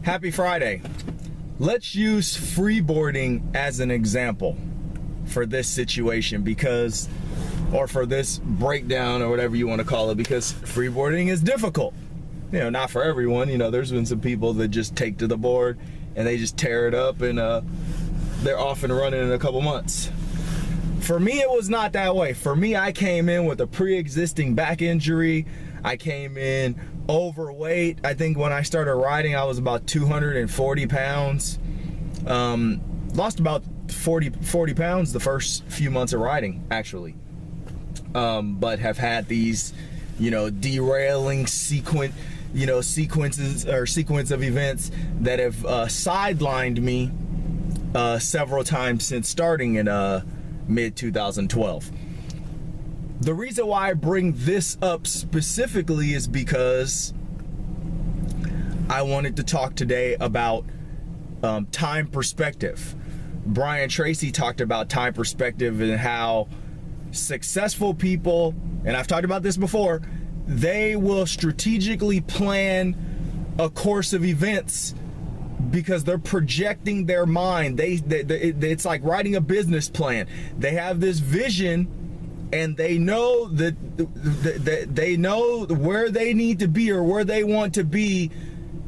Happy Friday. Let's use freeboarding as an example for this situation or for this breakdown or whatever you want to call it, because freeboarding is difficult. You know, not for everyone. You know, there's been some people that just take to the board and they just tear it up and they're off and running in a couple months. For me, it was not that way. For me, I came in with a pre-existing back injury. I came in overweight. I think when I started riding, I was about 240 pounds. Lost about 40 pounds the first few months of riding, actually. But have had these, derailing sequence of events that have sidelined me several times since starting in mid-2012. The reason why I bring this up specifically is because I wanted to talk today about time perspective. Brian Tracy talked about time perspective and how successful people, and I've talked about this before, they will strategically plan a course of events because they're projecting their mind. It's like writing a business plan. They have this vision and they know that they know where they need to be or where they want to be.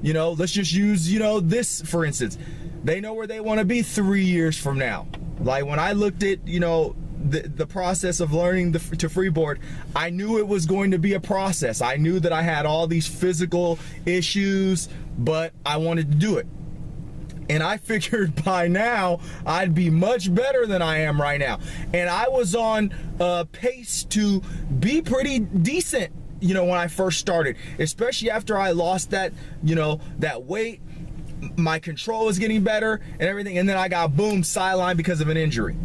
Let's just use, this for instance. They know where they want to be 3 years from now. Like when I looked at, the process of learning to freeboard, I knew it was going to be a process. I knew that I had all these physical issues, but I wanted to do it. And I figured by now I'd be much better than I am right now. And I was on pace to be pretty decent, when I first started, especially after I lost that, that weight. My control was getting better and everything. And then I got boom, sidelined because of an injury.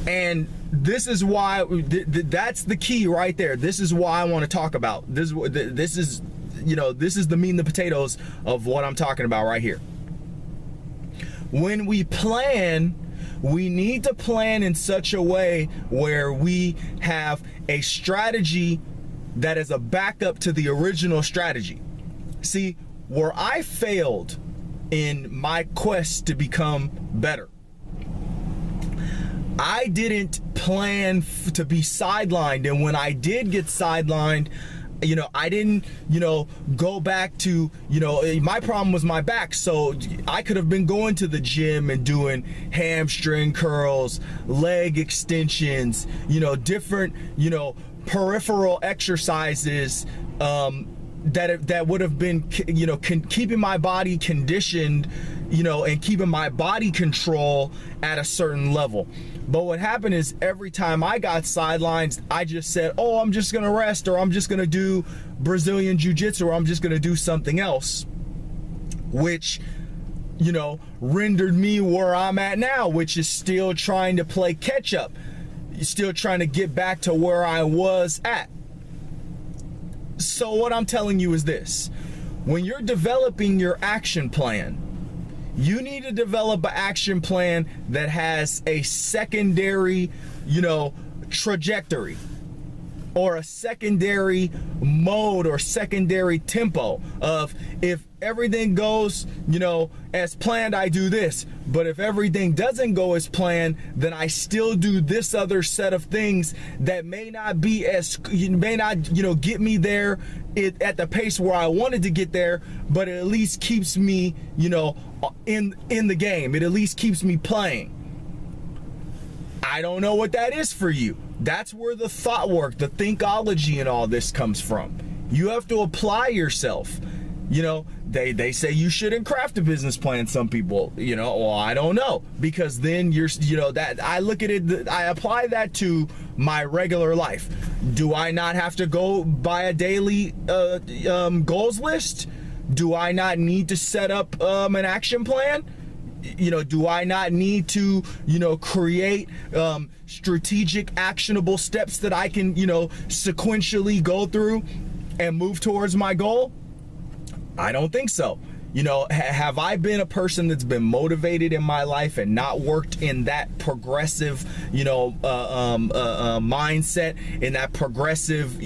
And this is why, that's the key right there. This is why I want to talk about. This is the meat and the potatoes of what I'm talking about right here. When we plan, we need to plan in such a way where we have a strategy that is a backup to the original strategy. See, where I failed in my quest to become better, I didn't plan to be sidelined. And when I did get sidelined, I didn't, go back to, my problem was my back. So I could have been going to the gym and doing hamstring curls, leg extensions, different, peripheral exercises, that would have been, keeping my body conditioned, and keeping my body control at a certain level. But what happened is every time I got sidelined, I just said, oh, I'm just gonna rest, or I'm just gonna do Brazilian Jiu-Jitsu, or I'm just gonna do something else, which, rendered me where I'm at now, which is still trying to play catch up, still trying to get back to where I was at. So what I'm telling you is this: when you're developing your action plan, you need to develop an action plan that has a secondary, trajectory, or a secondary mode or secondary tempo of, if everything goes, as planned, I do this. But if everything doesn't go as planned, then I still do this other set of things that may not get me there at the pace where I wanted to get there, but it at least keeps me, in the game. It at least keeps me playing. I don't know what that is for you. That's where the thought work, the thinkology and all this comes from. You have to apply yourself. They say you shouldn't craft a business plan, some people, well, I don't know, because then you're, that I look at it, I apply that to my regular life. Do I not have to go by a daily goals list? Do I not need to set up an action plan? Do I not need to, create strategic, actionable steps that I can, sequentially go through and move towards my goal? I don't think so. Have I been a person that's been motivated in my life and not worked in that progressive, mindset, in that progressive,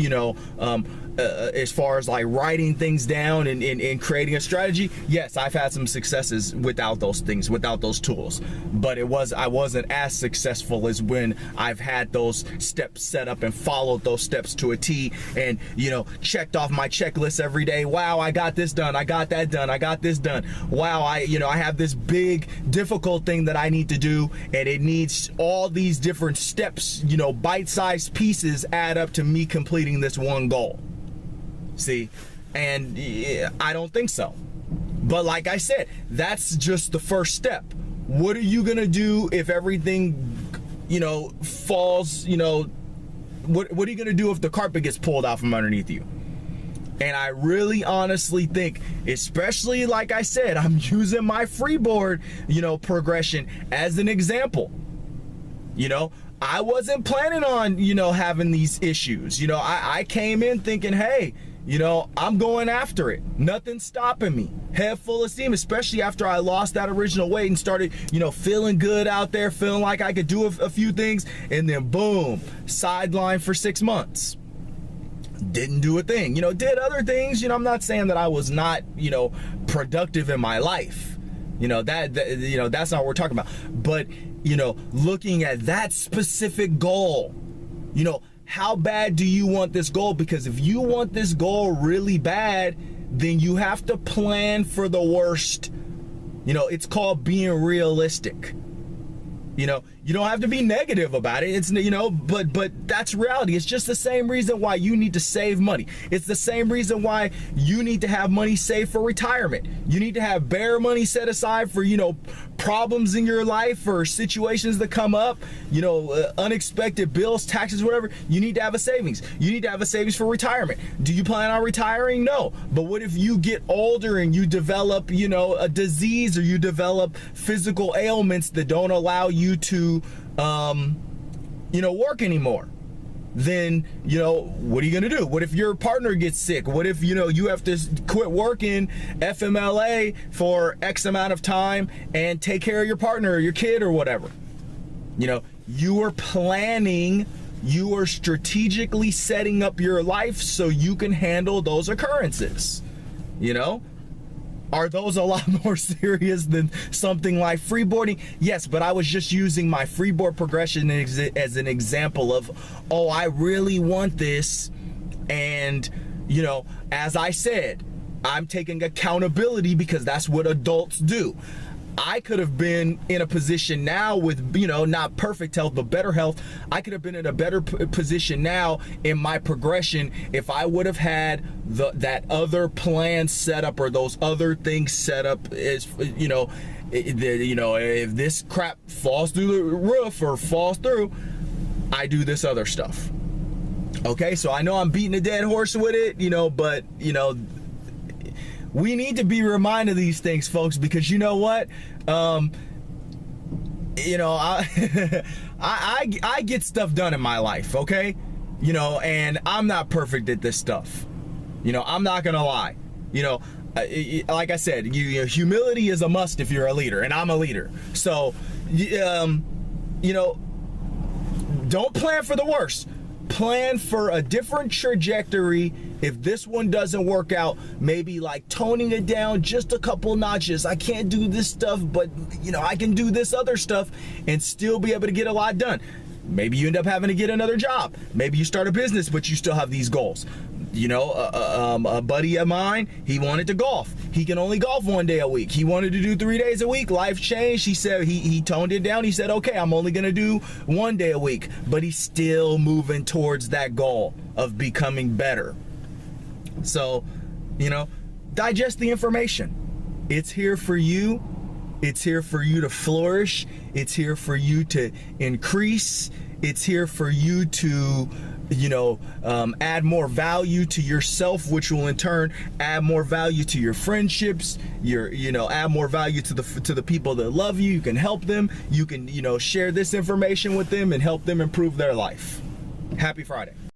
as far as like writing things down and creating a strategy, yes, I've had some successes without those things, without those tools. But I wasn't as successful as when I've had those steps set up and followed those steps to a T, and checked off my checklist every day. Wow, I got this done. I got that done. I got this done. Wow, I have this big difficult thing that I need to do, and it needs all these different steps, bite-sized pieces add up to me completing this one goal. See, and I don't think so. But like I said, that's just the first step. What are you gonna do if everything, falls? What are you gonna do if the carpet gets pulled out from underneath you? And I really honestly think, especially like I said, I'm using my freeboard, progression as an example. I wasn't planning on, having these issues. I came in thinking, hey, I'm going after it. Nothing's stopping me. Head full of steam, especially after I lost that original weight and started, feeling good out there, feeling like I could do a few things, and then boom, sidelined for 6 months. Didn't do a thing. Did other things. I'm not saying that I was not, productive in my life. That's not what we're talking about. But, looking at that specific goal, how bad do you want this goal? Because if you want this goal really bad, then you have to plan for the worst. It's called being realistic. You don't have to be negative about it. It's, but that's reality. It's just the same reason why you need to save money. It's the same reason why you need to have money saved for retirement. You need to have bare money set aside for, problems in your life or situations that come up, unexpected bills, taxes, whatever. You need to have a savings. You need to have a savings for retirement. Do you plan on retiring? No. But what if you get older and you develop, a disease, or you develop physical ailments that don't allow you to, work anymore? Then, what are you going to do? What if your partner gets sick? What if, you have to quit working FMLA for X amount of time and take care of your partner or your kid or whatever? You are planning, you are strategically setting up your life so you can handle those occurrences. Are those a lot more serious than something like freeboarding? Yes, but I was just using my freeboard progression as an example of, oh, I really want this. And, as I said, I'm taking accountability because that's what adults do. I could have been in a position now with, not perfect health, but better health. I could have been in a better position now in my progression if I would have had that other plan set up, or those other things set up. Is, if this crap falls through the roof or falls through, I do this other stuff. Okay, so I know I'm beating a dead horse with it, but we need to be reminded of these things, folks, because you know what? I get stuff done in my life, okay? And I'm not perfect at this stuff. I'm not gonna lie. Like I said, humility is a must if you're a leader, and I'm a leader. So, don't plan for the worst. Plan for a different trajectory. If this one doesn't work out, maybe like toning it down just a couple notches. I can't do this stuff, but I can do this other stuff and still be able to get a lot done. Maybe you end up having to get another job. Maybe you start a business, but you still have these goals. A buddy of mine, he wanted to golf. He can only golf 1 day a week. He wanted to do 3 days a week. Life changed. He said he toned it down. He said, okay, I'm only going to do 1 day a week. But he's still moving towards that goal of becoming better. So, digest the information. It's here for you. It's here for you to flourish. It's here for you to increase. It's here for you to, add more value to yourself, which will in turn add more value to your friendships. Add more value to the people that love you. You can help them. You can, share this information with them and help them improve their life. Happy Friday.